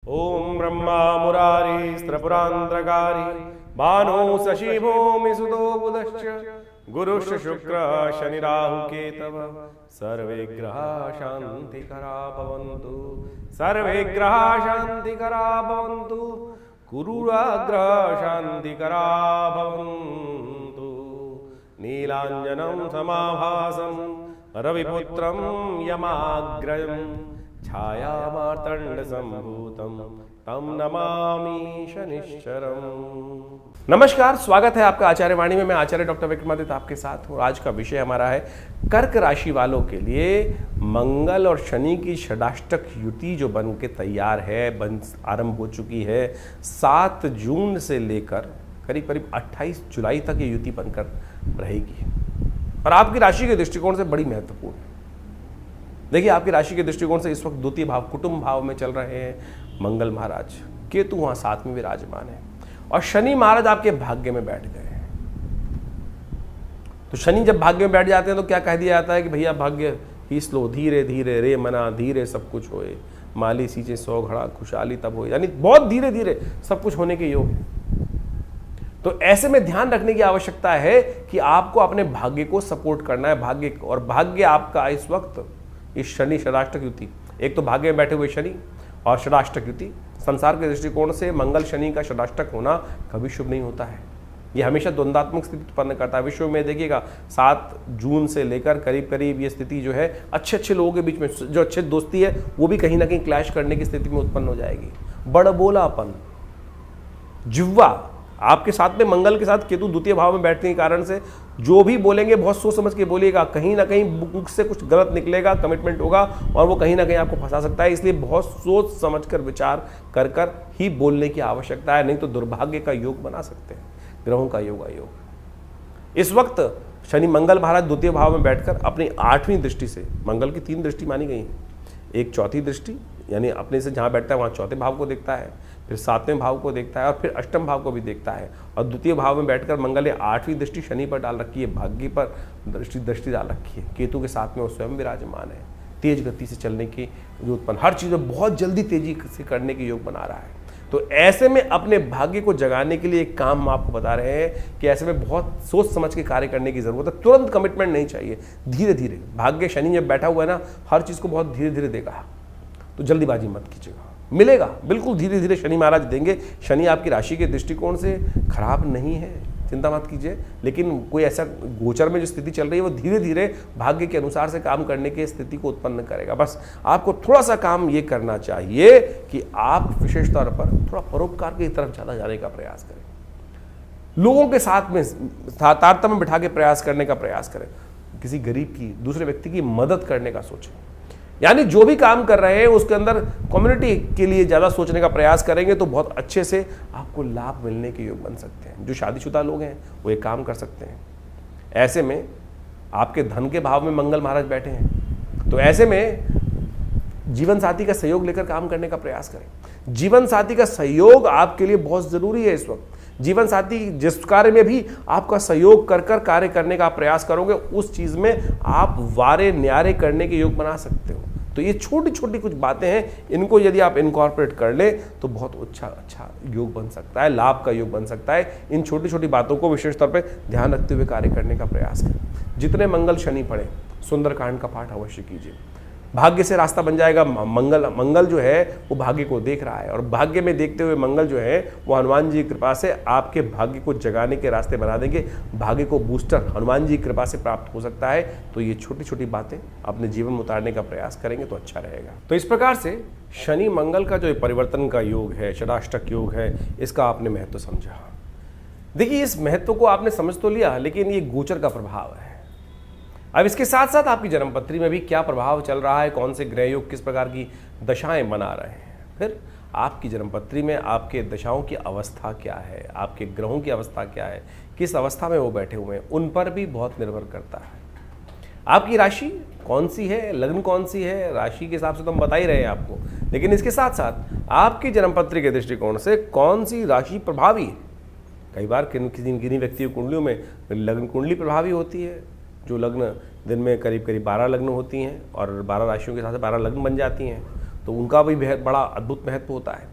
ओम ब्रह्मा मुरारी स्त्रपुरांतकारी भानु शशि भूमि सुतो बुधश्च गुरुश्च शुक्र शनि राहु केतव सर्वे ग्रहा शांतिकरा भवन्तु सर्वे ग्रहा शांतिकरा भवन्तु गुरुराग्रह शांतिकरा भवन्तु नीलांजनं समाभासं रविपुत्रं यमाग्रयं छायामार्तंड संभूतम तम नमामि शनिश्चरम्। नमस्कार, स्वागत है आपका आचार्य वाणी में। मैं आचार्य डॉक्टर विक्रमादित्य आपके साथ हूँ। आज का विषय हमारा है कर्क राशि वालों के लिए मंगल और शनि की षडाष्टक युति जो बन के तैयार है, आरंभ हो चुकी है। 7 जून से लेकर करीब करीब 28 जुलाई तक ये युति बनकर रहेगी और आपकी राशि के दृष्टिकोण से बड़ी महत्वपूर्ण है। देखिए, आपकी राशि के दृष्टिकोण से इस वक्त द्वितीय भाव कुटुंब भाव में चल रहे हैं मंगल महाराज। केतु वहां 7 में विराजमान है और शनि महाराज आपके भाग्य में बैठ गए हैं। तो शनि जब भाग्य में बैठ जाते हैं तो क्या कह दिया जाता है कि भैया भाग्य ही स्लो, धीरे धीरे रे मना, धीरे सब कुछ होए, माली सींचे 100 घड़ा, खुशहाली तब होए, यानी बहुत धीरे धीरे सब कुछ होने के योग है। तो ऐसे में ध्यान रखने की आवश्यकता है कि आपको अपने भाग्य को सपोर्ट करना है। भाग्य और भाग्य आपका इस वक्त इस शनि षडाष्टक युति, एक तो भाग्य में बैठे हुए शनि और षडाष्टक युति, संसार के दृष्टिकोण से मंगल शनि का षडाष्टक होना कभी शुभ नहीं होता है। यह हमेशा द्वंद्वात्मक स्थिति उत्पन्न करता है। विश्व में देखिएगा 7 जून से लेकर करीब करीब ये स्थिति जो है अच्छे लोगों के बीच में जो अच्छे दोस्ती है वो भी कहीं ना कहीं क्लैश करने की स्थिति में उत्पन्न हो जाएगी। बड़बोलापन, जिह्वा, आपके साथ में मंगल के साथ केतु द्वितीय भाव में बैठने के कारण से जो भी बोलेंगे बहुत सोच समझ के बोलिएगा। कहीं ना कहीं मुख से कुछ गलत निकलेगा, कमिटमेंट होगा और वो कहीं ना कहीं आपको फंसा सकता है। इसलिए बहुत सोच समझ कर विचार कर ही बोलने की आवश्यकता है, नहीं तो दुर्भाग्य का योग बना सकते हैं। ग्रहों का योग अयोग। इस वक्त शनि मंगल महाराज द्वितीय भाव में बैठकर अपनी 8वीं दृष्टि से, मंगल की 3 दृष्टि मानी गई है, एक चौथी दृष्टि यानी अपने से जहां बैठता है वहां चौथे भाव को देखता है, फिर 7वें भाव को देखता है और फिर 8वें भाव को भी देखता है। और द्वितीय भाव में बैठकर मंगल ने 8वीं दृष्टि शनि पर डाल रखी है, भाग्य पर दृष्टि डाल रखी है। केतु के साथ में वो स्वयं विराजमान है। तेज गति से चलने की जो उत्पन्न, हर चीज़ में बहुत जल्दी तेजी से करने के योग बना रहा है। तो ऐसे में अपने भाग्य को जगाने के लिए एक काम हम आपको बता रहे हैं कि ऐसे में बहुत सोच समझ के कार्य करने की जरूरत है। तुरंत कमिटमेंट नहीं चाहिए, धीरे धीरे। भाग्य शनि जब बैठा हुआ है ना, हर चीज़ को बहुत धीरे धीरे देगा, तो जल्दीबाजी मत कीजिएगा। मिलेगा, बिल्कुल धीरे धीरे शनि महाराज देंगे। शनि आपकी राशि के दृष्टिकोण से खराब नहीं है, चिंता मत कीजिए। लेकिन कोई ऐसा गोचर में जो स्थिति चल रही है वो धीरे धीरे भाग्य के अनुसार से काम करने की स्थिति को उत्पन्न करेगा। बस आपको थोड़ा सा काम ये करना चाहिए कि आप विशेष तौर पर थोड़ा परोपकार की तरफ ज़्यादा जाने का प्रयास करें। लोगों के साथ में तारतम्य बिठा के प्रयास करने का प्रयास करें। किसी गरीब की, दूसरे व्यक्ति की मदद करने का सोचें। यानी जो भी काम कर रहे हैं उसके अंदर कम्युनिटी के लिए ज़्यादा सोचने का प्रयास करेंगे तो बहुत अच्छे से आपको लाभ मिलने के योग बन सकते हैं। जो शादीशुदा लोग हैं वो एक काम कर सकते हैं। ऐसे में आपके धन के भाव में मंगल महाराज बैठे हैं, तो ऐसे में जीवन साथी का सहयोग लेकर काम करने का प्रयास करें। जीवन साथी का सहयोग आपके लिए बहुत ज़रूरी है इस वक्त। जीवन साथी जिस कार्य में भी आपका सहयोग कर कार्य करने का प्रयास करोगे उस चीज़ में आप वारे न्यारे करने के योग बना सकते हो। तो ये छोटी छोटी कुछ बातें हैं, इनको यदि आप इनकॉर्पोरेट कर ले तो बहुत अच्छा योग बन सकता है, लाभ का योग बन सकता है। इन छोटी छोटी बातों को विशेष तौर पे ध्यान रखते हुए कार्य करने का प्रयास करें। जितने मंगल शनि पढ़े सुंदरकांड का पाठ अवश्य कीजिए। भाग्य से रास्ता बन जाएगा। मंगल जो है वो भाग्य को देख रहा है और भाग्य में देखते हुए मंगल जो है वो हनुमान जी की कृपा से आपके भाग्य को जगाने के रास्ते बना देंगे। भाग्य को बूस्टर हनुमान जी की कृपा से प्राप्त हो सकता है। तो ये छोटी छोटी बातें अपने जीवन में उतारने का प्रयास करेंगे तो अच्छा रहेगा। तो इस प्रकार से शनि मंगल का जो परिवर्तन का योग है, षडाष्टक योग है, इसका आपने महत्व समझा। देखिए, इस महत्व को आपने समझ तो लिया, लेकिन ये गोचर का प्रभाव है। अब इसके साथ साथ आपकी जन्मपत्री में भी क्या प्रभाव चल रहा है, कौन से ग्रह योग किस प्रकार की दशाएं बना रहे हैं, फिर आपकी जन्मपत्री में आपके दशाओं की अवस्था क्या है, आपके ग्रहों की अवस्था क्या है, किस अवस्था में वो बैठे हुए हैं, उन पर भी बहुत निर्भर करता है। आपकी राशि कौन सी है, लग्न कौन सी है, राशि के हिसाब से तो हम बता ही रहे हैं आपको, लेकिन इसके साथ साथ आपकी जन्मपत्री के दृष्टिकोण से कौन सी राशि प्रभावी है। कई बार किन्हीं व्यक्तियों कुंडलियों में लग्न कुंडली प्रभावी होती है। जो लग्न दिन में करीब 12 लग्न होती हैं और 12 राशियों के साथ 12 लग्न बन जाती हैं, तो उनका भी बड़ा अद्भुत महत्व होता है।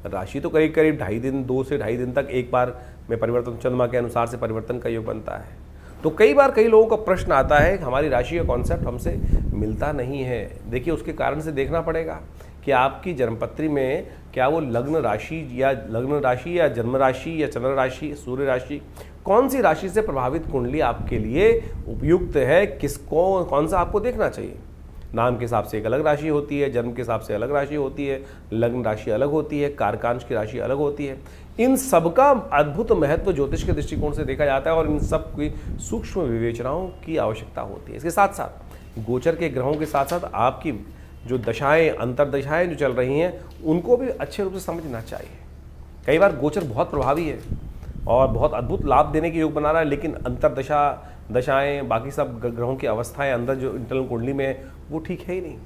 राशि तो करीब करीब 2.5 दिन, 2 से 2.5 दिन तक एक बार में परिवर्तन, चंद्रमा के अनुसार से परिवर्तन का योग बनता है। तो कई बार कई लोगों का प्रश्न आता है कि हमारी राशि का कॉन्सेप्ट हमसे मिलता नहीं है। देखिए, उसके कारण से देखना पड़ेगा कि आपकी जन्मपत्री में क्या वो लग्न राशि या जन्म राशि या चंद्र राशि, सूर्य राशि, कौन सी राशि से प्रभावित कुंडली आपके लिए उपयुक्त है, किसको कौन सा आपको देखना चाहिए। नाम के हिसाब से एक अलग राशि होती है, जन्म के हिसाब से अलग राशि होती है, लग्न राशि अलग होती है, कारकांश की राशि अलग होती है। इन सब का अद्भुत महत्व ज्योतिष के दृष्टिकोण से देखा जाता है और इन सब की सूक्ष्म विवेचनाओं की आवश्यकता होती है। इसके साथ साथ गोचर के ग्रहों के साथ साथ आपकी जो दशाएं, अंतरदशाएं जो चल रही हैं, उनको भी अच्छे रूप से समझना चाहिए। कई बार गोचर बहुत प्रभावी है और बहुत अद्भुत लाभ देने के योग बना रहा है, लेकिन अंतरदशा, दशाएं, बाकी सब ग्रहों की अवस्थाएं अंदर जो इंटरनल कुंडली में है वो ठीक है ही नहीं।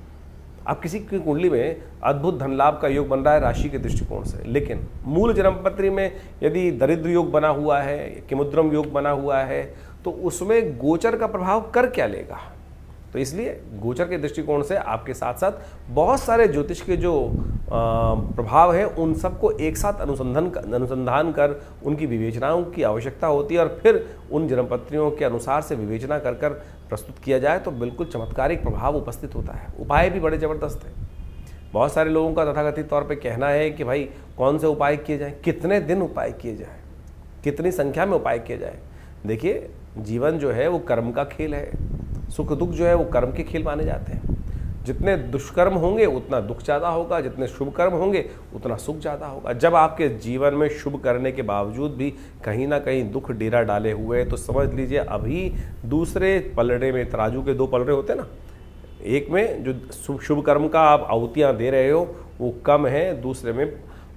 अब किसी की कुंडली में अद्भुत धन लाभ का योग बन रहा है राशि के दृष्टिकोण से, लेकिन मूल जन्मपत्री में यदि दरिद्र योग बना हुआ है, किमुद्रम योग बना हुआ है, तो उसमें गोचर का प्रभाव कर क्या लेगा। तो इसलिए गोचर के दृष्टिकोण से आपके साथ साथ बहुत सारे ज्योतिष के जो प्रभाव हैं, उन सबको एक साथ अनुसंधान कर उनकी विवेचनाओं की आवश्यकता होती है और फिर उन जन्मपत्रियों के अनुसार से विवेचना कर कर प्रस्तुत किया जाए तो बिल्कुल चमत्कारिक प्रभाव उपस्थित होता है। उपाय भी बड़े ज़बरदस्त हैं। बहुत सारे लोगों का तथाकथित तौर पे कहना है कि भाई कौन से उपाय किए जाएँ, कितने दिन उपाय किए जाए, कितनी संख्या में उपाय किए जाए। देखिए, जीवन जो है वो कर्म का खेल है, सुख दुख जो है वो कर्म के खेल माने जाते हैं। जितने दुष्कर्म होंगे उतना दुख ज़्यादा होगा, जितने शुभ कर्म होंगे उतना सुख ज़्यादा होगा। जब आपके जीवन में शुभ करने के बावजूद भी कहीं ना कहीं दुख डेरा डाले हुए हैं, तो समझ लीजिए अभी दूसरे पलड़े में, तराजू के 2 पलड़े होते हैं ना, एक में जो शुभ कर्म का आप आहुतियाँ दे रहे हो वो कम है, दूसरे में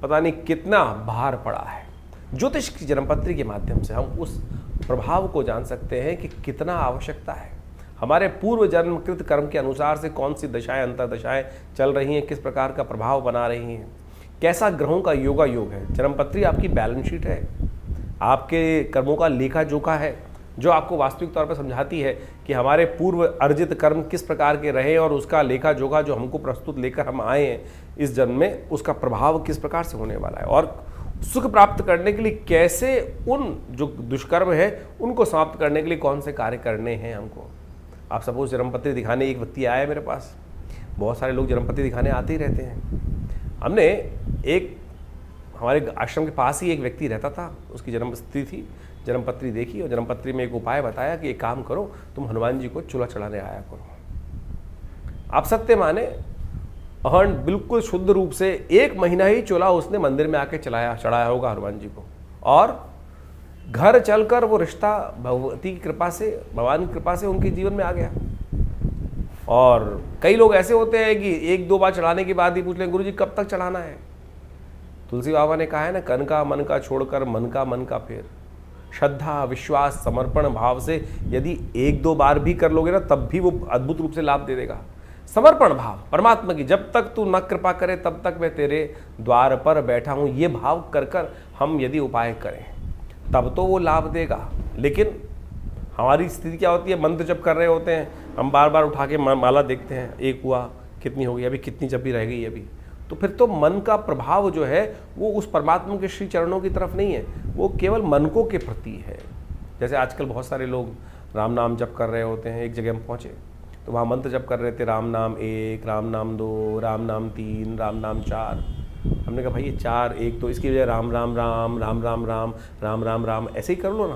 पता नहीं कितना भार पड़ा है। ज्योतिष की जन्मपत्री के माध्यम से हम उस प्रभाव को जान सकते हैं कि कितना आवश्यकता है। हमारे पूर्व जन्मकृत कर्म के अनुसार से कौन सी दशाएं, अंतरदशाएं चल रही हैं, किस प्रकार का प्रभाव बना रही हैं, कैसा ग्रहों का योगा योग है। जन्मपत्री आपकी बैलेंस शीट है, आपके कर्मों का लेखा जोखा है, जो आपको वास्तविक तौर पर समझाती है कि हमारे पूर्व अर्जित कर्म किस प्रकार के रहे और उसका लेखा जोखा जो हमको प्रस्तुत लेकर हम आए हैं इस जन्म में, उसका प्रभाव किस प्रकार से होने वाला है और सुख प्राप्त करने के लिए कैसे उन जो दुष्कर्म है उनको समाप्त करने के लिए कौन से कार्य करने हैं हमको। आप सपोज जन्मपत्री दिखाने एक व्यक्ति आया मेरे पास, बहुत सारे लोग जन्मपत्री दिखाने आते ही रहते हैं। हमने एक हमारे आश्रम के पास ही एक व्यक्ति रहता था, उसकी जन्मपत्री थी, जन्मपत्री देखी और जन्मपत्री में एक उपाय बताया कि एक काम करो, तुम हनुमान जी को चूल्हा चढ़ाने आया करो। आप सत्य माने, और बिल्कुल शुद्ध रूप से 1 महीना ही चूल्हा उसने मंदिर में आके चढ़ाया होगा हनुमान जी को, और घर चलकर वो रिश्ता भगवती की कृपा से, भगवान की कृपा से उनके जीवन में आ गया। और कई लोग ऐसे होते हैं कि 1-2 बार चढ़ाने के बाद ही पूछ लें, गुरु जी कब तक चढ़ाना है। तुलसी बाबा ने कहा है ना, कन का मन का छोड़कर मन का फेर। श्रद्धा, विश्वास, समर्पण भाव से यदि 1-2 बार भी कर लोगे ना, तब भी वो अद्भुत रूप से लाभ दे देगा। समर्पण भाव परमात्मा की, जब तक तू न कृपा करे तब तक मैं तेरे द्वार पर बैठा हूं, ये भाव कर कर हम यदि उपाय करें तब तो वो लाभ देगा। लेकिन हमारी स्थिति क्या होती है, मंत्र जप कर रहे होते हैं, हम बार बार उठा के माला देखते हैं, एक हुआ, कितनी हो गई, अभी कितनी जपी रह गई अभी, तो फिर तो मन का प्रभाव जो है वो उस परमात्मा के श्री चरणों की तरफ नहीं है, वो केवल मनकों के प्रति है। जैसे आजकल बहुत सारे लोग राम नाम जप कर रहे होते हैं, एक जगह हम पहुँचे तो वहाँ मंत्र जप कर रहे थे, राम नाम 1, राम नाम 2, राम नाम 3, राम नाम 4। हमने कहा भाई ये 4, 1 तो इसकी वजह राम राम राम, राम राम राम, राम राम राम ऐसे ही कर लो ना,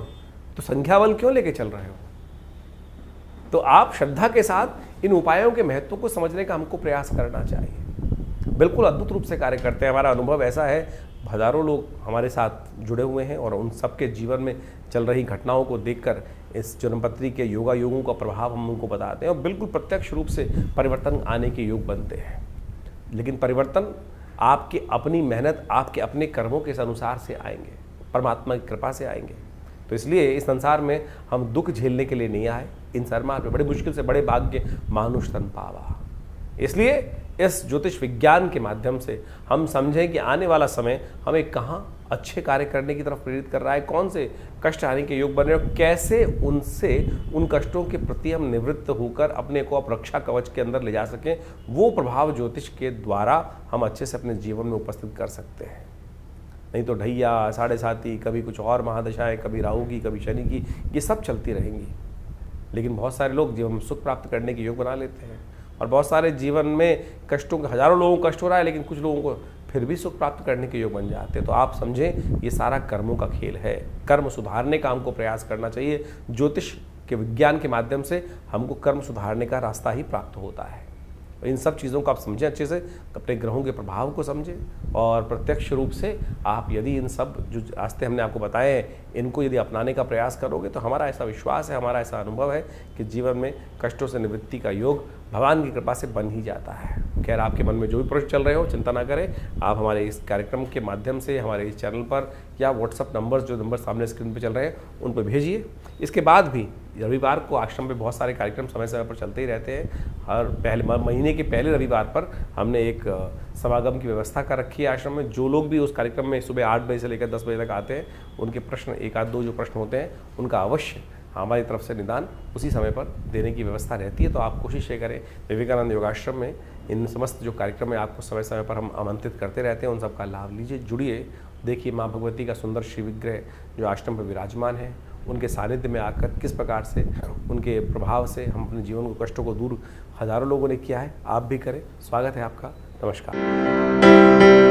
तो संख्या बल क्यों लेके चल रहे हो। तो आप श्रद्धा के साथ इन उपायों के महत्व को समझने का हमको प्रयास करना चाहिए। बिल्कुल अद्भुत रूप से कार्य करते हैं। हमारा अनुभव ऐसा है, हजारों लोग हमारे साथ जुड़े हुए हैं और उन सबके जीवन में चल रही घटनाओं को देखकर इस जन्मपत्री के योगा योगों का प्रभाव हम उनको बताते हैं और बिल्कुल प्रत्यक्ष रूप से परिवर्तन आने के योग बनते हैं। लेकिन परिवर्तन आपकी अपनी मेहनत, आपके अपने कर्मों के अनुसार से आएंगे, परमात्मा की कृपा से आएंगे। तो इसलिए इस संसार में हम दुख झेलने के लिए नहीं आए, इन सरमार में बड़ी मुश्किल से बड़े भाग्य मानुष तन पावा। इसलिए इस ज्योतिष विज्ञान के माध्यम से हम समझें कि आने वाला समय हमें कहाँ अच्छे कार्य करने की तरफ प्रेरित कर रहा है, कौन से कष्ट आने के योग बन रहे हैं, कैसे उनसे उन कष्टों के प्रति हम निवृत्त होकर अपने को रक्षा कवच के अंदर ले जा सकें। वो प्रभाव ज्योतिष के द्वारा हम अच्छे से अपने जीवन में उपस्थित कर सकते हैं। नहीं तो ढैया, साढ़े साती, कभी कुछ और महादशाएं, कभी राहु की, कभी शनि की, ये सब चलती रहेंगी। लेकिन बहुत सारे लोग जीवन में सुख प्राप्त करने के योग बना लेते हैं, और बहुत सारे जीवन में कष्टों के, हजारों लोगों को कष्ट हो रहा है लेकिन कुछ लोगों को फिर भी सुख प्राप्त करने के योग बन जाते हैं। तो आप समझें, ये सारा कर्मों का खेल है। कर्म सुधारने का हमको प्रयास करना चाहिए। ज्योतिष के विज्ञान के माध्यम से हमको कर्म सुधारने का रास्ता ही प्राप्त होता है। इन सब चीज़ों को आप समझें अच्छे से, अपने ग्रहों के प्रभाव को समझें, और प्रत्यक्ष रूप से आप यदि इन सब जो रास्ते हमने आपको बताए हैं, इनको यदि अपनाने का प्रयास करोगे तो हमारा ऐसा विश्वास है, हमारा ऐसा अनुभव है कि जीवन में कष्टों से निवृत्ति का योग भगवान की कृपा से बन ही जाता है। खैर, आपके मन में जो भी प्रश्न चल रहे हो, चिंता ना करें, आप हमारे इस कार्यक्रम के माध्यम से हमारे इस चैनल पर या व्हाट्सअप नंबर, जो नंबर सामने स्क्रीन पर चल रहे हैं, उन पर भेजिए। इसके बाद भी रविवार को आश्रम में बहुत सारे कार्यक्रम समय समय पर चलते ही रहते हैं। हर पहले महीने के पहले रविवार पर हमने एक समागम की व्यवस्था कर रखी है आश्रम में। जो लोग भी उस कार्यक्रम में सुबह 8 बजे से लेकर 10 बजे तक आते हैं, उनके प्रश्न, एक आध दो जो प्रश्न होते हैं, उनका अवश्य हमारी तरफ से निदान उसी समय पर देने की व्यवस्था रहती है। तो आप कोशिश ये करें, विवेकानंद योगाश्रम में इन समस्त जो कार्यक्रम है आपको समय समय पर हम आमंत्रित करते रहते हैं, उन सब का लाभ लीजिए, जुड़िए। देखिए माँ भगवती का सुंदर श्री विग्रह जो आश्रम पर विराजमान है, उनके सानिध्य में आकर किस प्रकार से उनके प्रभाव से हम अपने जीवन को, कष्टों को दूर हजारों लोगों ने किया है, आप भी करें। स्वागत है आपका। नमस्कार।